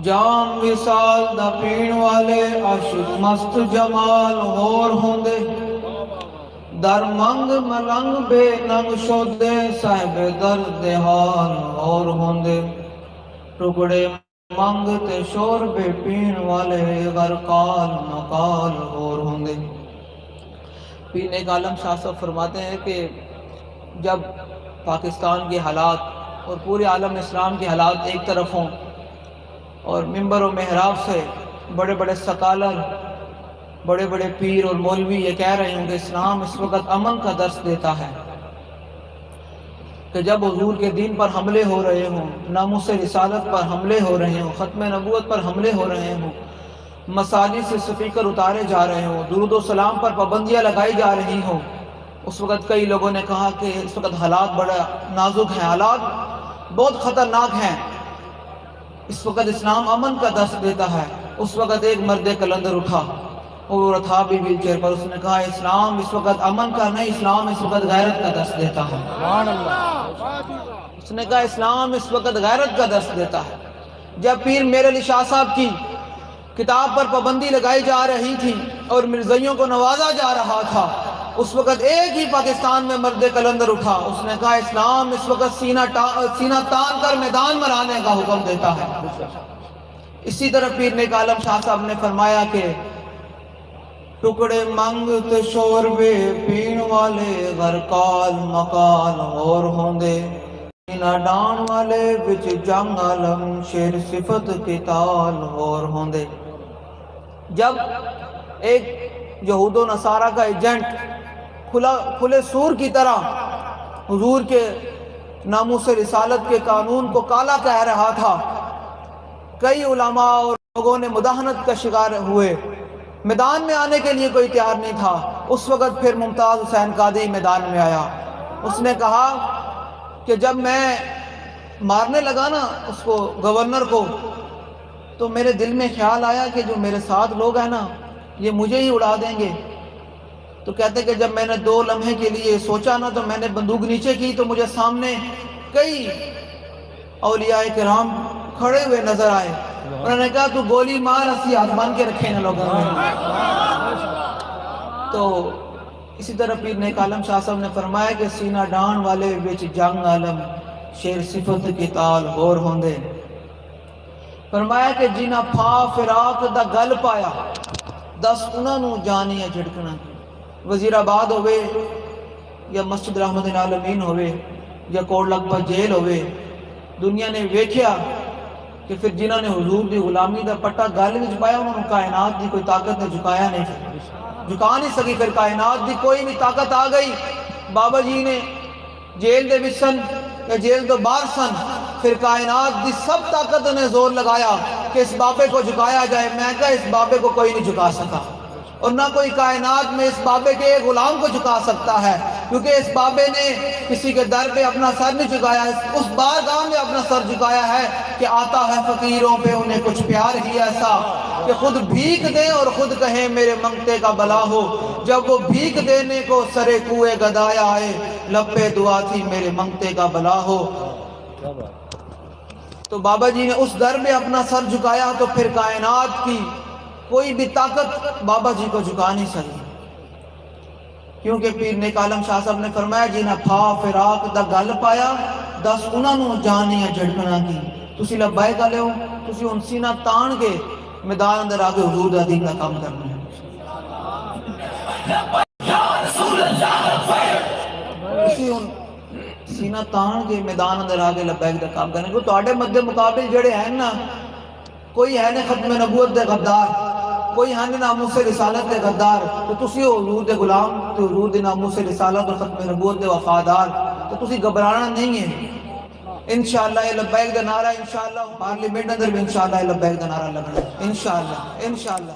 جام وصال دا پین والے عاشق مست جمال ہور ہوندے در منگ ملنگ بے ننگ شودے صاحب درد حال ہور ہوندے ٹکڑے منگ تے شور بے پین والے غرقال مقال ہور ہوندے۔ پیر نیک عالم شاہ صاحب فرماتے ہیں کہ جب پاکستان کے حالات اور پورے عالم اسلام کے حالات ایک طرف ہوں اور منبر و محراب سے بڑے بڑے سکالر، بڑے بڑے پیر اور مولوی یہ کہہ رہے ہوں کہ اسلام اس وقت امن کا درس دیتا ہے، کہ جب حضور کے دین پر حملے ہو رہے ہوں، ناموس رسالت پر حملے ہو رہے ہوں، ختم نبوت پر حملے ہو رہے ہوں، مساجد سے سپیکر اتارے جا رہے ہوں، درود و سلام پر پابندیاں لگائی جا رہی ہوں، اس وقت کئی لوگوں نے کہا کہ اس وقت حالات بڑا نازک ہیں، حالات بہت خطرناک ہیں، اس وقت اسلام امن کا درس دیتا ہے۔ اس وقت ایک مرد کلندر اٹھا اور تھا بھی ویل چیئر پر، اس نے کہا اسلام اس وقت امن کا نہیں، اسلام اس وقت غیرت کا درس دیتا ہے۔ اس نے کہا اسلام اس وقت غیرت کا درس دیتا ہے۔ جب پیر میر علی شاہ صاحب کی کتاب پر پابندی لگائی جا رہی تھی اور مرزائیوں کو نوازا جا رہا تھا، اس وقت ایک ہی پاکستان میں مرد کلندر اٹھا، اس نے کہا اسلام اس وقت سینہ تان کر میدان مرانے کا حکم دیتا ہے۔ اسی طرح پیر نیک عالم شاہ صاحب نے فرمایا کہ ٹکڑے منگ تے شور بے پین والے غرقال مقال ہور ہوندے سینہ ڈان والے بچ جنگ عالم شیر صفت کی تال ہور ہوندے۔ جب ایک یہود و نصارہ کا ایجنٹ کھلے سور کی طرح حضور کے ناموس رسالت کے قانون کو کالا کہہ رہا تھا، کئی علماء اور لوگوں نے مداہنت کا شکار ہوئے، میدان میں آنے کے لیے کوئی تیار نہیں تھا۔ اس وقت پھر ممتاز حسین قادری میدان میں آیا، اس نے کہا کہ جب میں مارنے لگا نا اس کو گورنر کو، تو میرے دل میں خیال آیا کہ جو میرے ساتھ لوگ ہیں نا یہ مجھے ہی اڑا دیں گے۔ تو کہتے کہ جب میں نے 2 لمحے کے لیے سوچا نا تو میں نے بندوق نیچے کی تو مجھے سامنے کئی اولیاء کرام کھڑے ہوئے نظر آئے، انہوں نے کہا تو گولی مار، اسی ہاتھ بان کے رکھے نا لوگوں نے۔ تو اسی طرح پیر نیک عالم شاہ صاحب نے فرمایا کہ سینہ ڈان والے بچ جنگ عالم شیر صفت کی تال ہور ہوندے۔ فرمایا کہ جنہ پھا فراق دا گل پایا دس انہاں نوں جانیاں جھڑکنا۔ وزیر آباد ہوئے یا مسجد رحمت العالمین ہوئے یا کوٹ لکھپت جیل ہوئے، دنیا نے ویکھیا کہ پھر جنہوں نے حضور دی غلامی دا پٹا گل وچ پایا انہوں نے کائنات دی کوئی طاقت نے جھکایا نہیں، جھکا نہیں سکی۔ پھر کائنات دی کوئی بھی طاقت آ گئی، بابا جی نے جیل دے وچ سن یا جیل تو باہر سن، پھر کائنات دی سب طاقت نے زور لگایا کہ اس بابے کو جھکایا جائے۔ میں کہا اس بابے کو کوئی نہیں جھکا سکا، اور نہ کوئی کائنات میں اس بابے کے ایک غلام کو جھکا سکتا ہے، کیونکہ اس بابے نے کسی کے در پہ اپنا سر نہیں جھکایا، اس بارگاہ میں اپنا سر جھکایا ہے کہ آتا ہے فقیروں پہ انہیں کچھ پیار ہی ایسا کہ خود بھیک دیں اور خود کہیں میرے منگتے کا بلا ہو۔ جب وہ بھیک دینے کو سرے کوئے گدایا آئے، لب پہ دعا تھی میرے منگتے کا بلا ہو۔ تو بابا جی نے اس در میں اپنا سر جھکایا تو پھر کائنات کی کوئی بھی طاقت بابا جی کو جھکا نہیں سکی، کیونکہ پیر نیک عالم شاہ صاحب نے فرمایا جنہ پھا فراق دا گل پایا دس انہاں نوں جانیاں جھڑکنا کی۔ تسی لبیک والے ہو، تسی ان سینہ تان کے میدان اندر آ کے حضور دا دین کا کام کرنا ہے۔ تسی ان سینہ تان کے میدان اندر آ کے لبیک دا کام کرنا ہے۔ کیونکہ تواڈے مد مقابل جڑے ہیں نا، کوئی ہے نہیں ختم نبوت دے غدار، کوئی ہے نہیں ناموس رسالت دے غدار، تو تسی حضور دے غلام، تو حضور دے ناموس رسالت اور ختم نبوت دے وفادار، تو تسی گھبرانا نہیں ہے۔ انشاءاللہ یہ لبیک دا نعرہ انشاءاللہ پارلیمنٹ اندر بھی انشاءاللہ یہ لبیک دا نعرہ لگنا انشاءاللہ۔